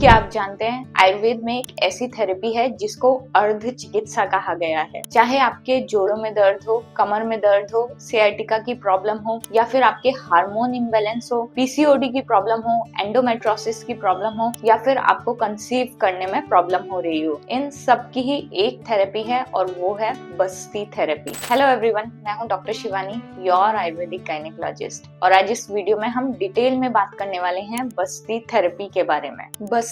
क्या आप जानते हैं आयुर्वेद में एक ऐसी थेरेपी है जिसको अर्ध चिकित्सा कहा गया है। चाहे आपके जोड़ों में दर्द हो, कमर में दर्द हो, सियाटिका की प्रॉब्लम हो या फिर आपके हार्मोन इम्बैलेंस हो, पीसीओडी की प्रॉब्लम हो, एंडोमेट्रोसिस की प्रॉब्लम हो या फिर आपको कंसीव करने में प्रॉब्लम हो रही हो, इन सब की ही एक थेरेपी है और वो है बस्ती थेरेपी। हेलो एवरीवन, मैं हूँ doctor Shivani, your Ayurvedic gynaecologist, और आज इस वीडियो में हम डिटेल में बात करने वाले हैं बस्ती थेरेपी के बारे में। बस्ती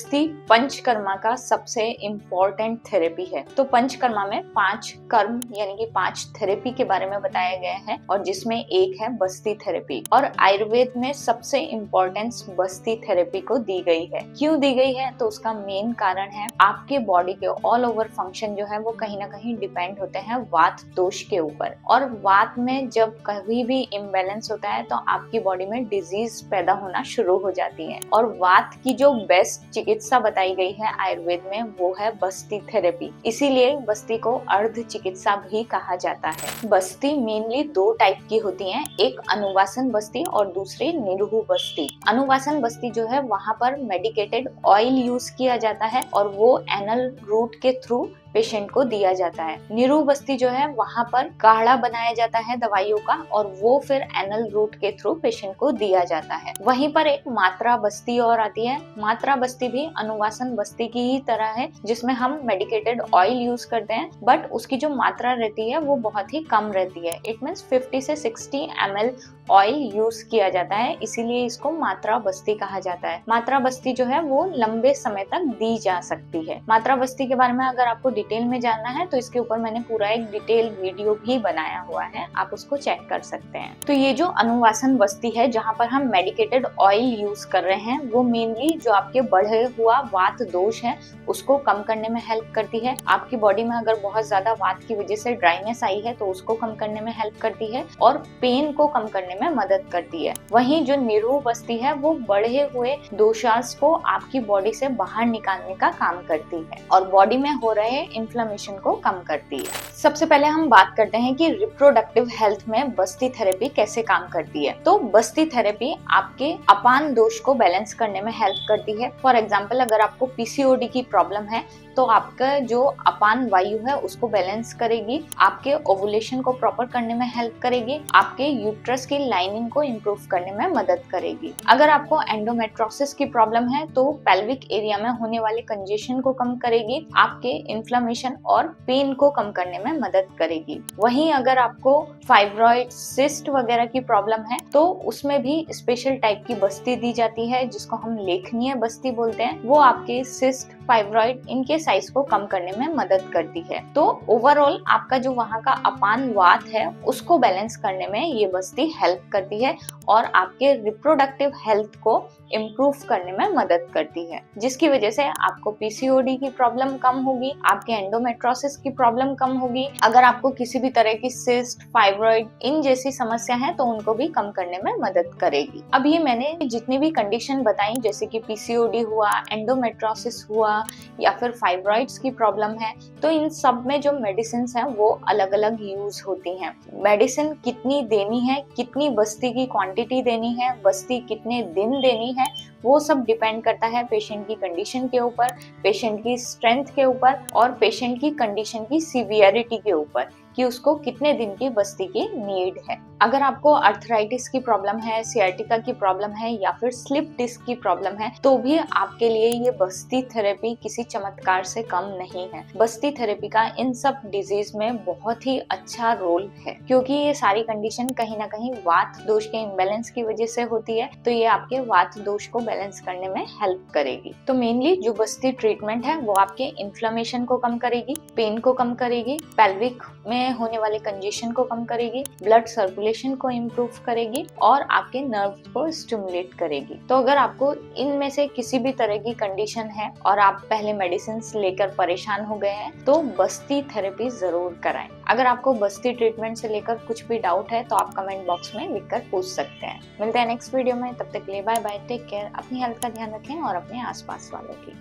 पंचकर्मा का सबसे इम्पोर्टेंट थेरेपी है। तो पंचकर्मा में 5 कर्म यानी कि 5 थेरेपी के बारे में बताया गया है और जिसमें एक है बस्ती थेरेपी। और आयुर्वेद में सबसे इम्पोर्टेंस बस्ती थेरेपी को दी गई है। क्यों दी गई है? तो उसका मेन कारण है आपके बॉडी के ऑल ओवर फंक्शन जो है वो कहीं ना कहीं डिपेंड होते हैं वात दोष के ऊपर। और वात में जब कभी भी इम्बैलेंस होता है तो आपकी बॉडी में डिजीज पैदा होना शुरू हो जाती है। और वात की जो बेस्ट चिकित्सा बताई गई है आयुर्वेद में वो है बस्ती थेरेपी। इसीलिए बस्ती को अर्ध चिकित्सा भी कहा जाता है। बस्ती मेनली 2 टाइप की होती हैं, एक अनुवासन बस्ती और दूसरी निरूह बस्ती। अनुवासन बस्ती जो है वहां पर मेडिकेटेड ऑयल यूज किया जाता है और वो एनल रूट के थ्रू पेशेंट को दिया जाता है। निरूह बस्ती जो है वहां पर काढ़ा बनाया जाता है दवाइयों का और वो फिर एनल रूट के थ्रू पेशेंट को दिया जाता है। वहीं पर एक मात्रा बस्ती और आती है। मात्रा बस्ती भी अनुवासन बस्ती की ही तरह है जिसमें हम मेडिकेटेड ऑयल यूज करते हैं, बट उसकी जो मात्रा रहती है वो बहुत ही कम रहती है। इट मीन्स 50 से 60 ml ऑयल यूज किया जाता है, इसीलिए इसको मात्रा बस्ती कहा जाता है। मात्रा बस्ती जो है वो लंबे समय तक दी जा सकती है। मात्रा बस्ती के बारे में अगर आपको डिटेल में जानना है तो इसके ऊपर मैंने पूरा एक डिटेल वीडियो भी बनाया हुआ है, आप उसको चेक कर सकते हैं। तो ये जो अनुवासन बस्ती है जहाँ पर हम मेडिकेटेड ऑयल यूज कर रहे हैं वो मेनली जो आपके बढ़े हुआ वात दोष है उसको कम करने में हेल्प करती है। आपकी बॉडी में अगर बहुत ज्यादा वात की वजह से ड्राइनेस आई है तो उसको कम करने में हेल्प करती है और पेन को कम करने में मदद करती है। वहीं जो निरूह बस्ती है वो बढ़े हुए दोषास को आपकी बॉडी से बाहर निकालने का काम करती है और बॉडी में हो रहे इन्फ्लेमेशन को कम करती है। सबसे पहले हम बात करते हैं कि रिप्रोडक्टिव हेल्थ में बस्ती थेरेपी कैसे काम करती है। तो बस्ती थेरेपी आपके अपान दोष को बैलेंस करने में हेल्प करती है। फॉर एग्जाम्पल, अगर आपको पीसीओडी की प्रॉब्लम है तो आपका जो अपान वायु है उसको बैलेंस करेगी, आपके ओवुलेशन को प्रॉपर करने में हेल्प करेगी, आपके यूट्रस की लाइनिंग को इम्प्रूव करने में मदद करेगी। अगर आपको एंडोमेट्रोसिस की प्रॉब्लम है तो पेल्विक एरिया में होने वाले कंजेशन को कम करेगी, आपके इन्फ्लेमेशन और पेन को कम करने में मदद करेगी। वहीं अगर आपको फाइब्रॉइड, सिस्ट वगैरह की प्रॉब्लम है तो उसमें भी स्पेशल टाइप की बस्ती दी जाती है जिसको हम लेखनीय बस्ती बोलते हैं। वो आपके सिस्ट, फाइब्रॉइड इनके साइज को कम करने में मदद करती है। तो ओवरऑल आपका जो वहाँ का अपान वात है उसको बैलेंस करने में ये बस्ती हेल्प करती है और आपके रिप्रोडक्टिव हेल्थ को इम्प्रूव करने में मदद करती है, जिसकी वजह से आपको पीसीओडी की प्रॉब्लम कम होगी, आपके एंडोमेट्रोसिस की प्रॉब्लम कम होगी। अगर आपको किसी भी तरह की सिस्ट, फाइब्रॉइड इन जैसी समस्या है तो उनको भी कम करने में मदद करेगी। अब ये मैंने जितनी भी कंडीशन बताई जैसे कि पीसीओडी हुआ, एंडोमेट्रोसिस हुआ या फिर फाइब्रॉइड्स की प्रॉब्लम है, तो इन सब में जो मेडिसिन है वो अलग अलग यूज होती हैं। मेडिसिन कितनी देनी है, कितनी बस्ती की क्वांटिटी देनी है, बस्ती कितने दिन देनी है, वो सब डिपेंड करता है पेशेंट की कंडीशन के ऊपर, पेशेंट की स्ट्रेंथ के ऊपर और पेशेंट की कंडीशन की सीवियरिटी के ऊपर कि उसको कितने दिन की बस्ती की नीड है। अगर आपको अर्थराइटिस की प्रॉब्लम है, सियाटिका की प्रॉब्लम है या फिर स्लिप डिस्क की प्रॉब्लम है तो भी आपके लिए ये बस्ती थेरेपी किसी चमत्कार से कम नहीं है। बस्ती थेरेपी का इन सब डिजीज में बहुत ही अच्छा रोल है क्योंकि ये सारी कंडीशन कहीं ना कहीं वात दोष के इम्बैलेंस की वजह से होती है, तो ये आपके वात दोष को बैलेंस करने में हेल्प करेगी। तो मेनली जो बस्ती ट्रीटमेंट है वो आपके इन्फ्लेमेशन को कम करेगी, पेन को कम करेगी, पेल्विक में होने वाले कंजेशन को कम करेगी, ब्लड सर्कुलेशन को इम्प्रूव करेगी और आपके नर्व्स को स्टिमुलेट करेगी। तो अगर आपको इनमें से किसी भी तरह की कंडीशन है और आप पहले मेडिसिन लेकर परेशान हो गए हैं तो बस्ती थेरेपी जरूर कराएं। अगर आपको बस्ती ट्रीटमेंट से लेकर कुछ भी डाउट है तो आप कमेंट बॉक्स में लिखकर पूछ सकते हैं। मिलते हैं नेक्स्ट वीडियो में, तब तक के लिए बाय बाय, टेक केयर, अपनी हेल्थ का ध्यान रखें और अपने आसपास वालों की।